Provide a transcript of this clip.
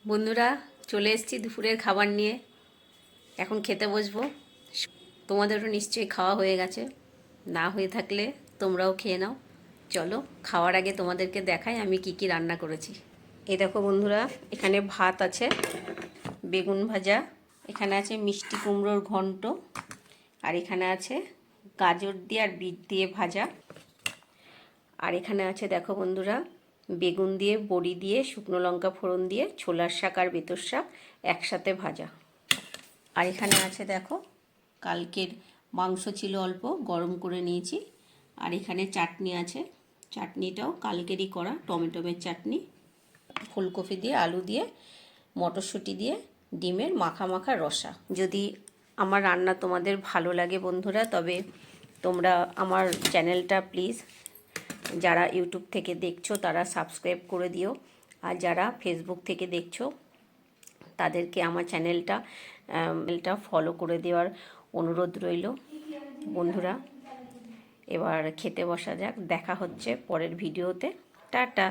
বন্ধুরা, চলে এসেছি দুপুরের খাবার নিয়ে। এখন খেতে বসবো। তোমাদেরও নিশ্চয়ই খাওয়া হয়ে গেছে, না হয়ে থাকলে তোমরাও খেয়ে নাও। চলো, খাওয়ার আগে তোমাদেরকে দেখাই আমি কি কি রান্না করেছি। এই দেখো বন্ধুরা, এখানে ভাত আছে, বেগুন ভাজা, এখানে আছে মিষ্টি কুমড়োর ঘন্ট, আর এখানে আছে গাজর দিয়ে আর বিট দিয়ে ভাজা, আর এখানে আছে দেখো বন্ধুরা বেগুন দিয়ে, বড়ি দিয়ে, শুকনো লঙ্কা ফোড়ন দিয়ে ছোলার শাক আর বেতর শাক একসাথে ভাজা। আর এখানে আছে দেখো কালকের মাংস ছিল অল্প, গরম করে নিয়েছি। আর এখানে চাটনি আছে, চাটনিটাও কালকেরই করা, টমেটোমের চাটনি, ফুলকপি দিয়ে, আলু দিয়ে, মটরশুঁটি দিয়ে, ডিমের মাখা মাখা রসা। যদি আমার রান্না তোমাদের ভালো লাগে বন্ধুরা, তবে তোমরা আমার চ্যানেলটা প্লিজ, যারা ইউটিউব থেকে দেখছো তারা সাবস্ক্রাইব করে দিও, আর যারা ফেসবুক থেকে দেখছো তাদেরকে আমার চ্যানেলটা ফলো করে দেওয়ার অনুরোধ রইল বন্ধুরা। এবার খেতে বসা যাক, দেখা হচ্ছে পরের ভিডিওতে। টাটা।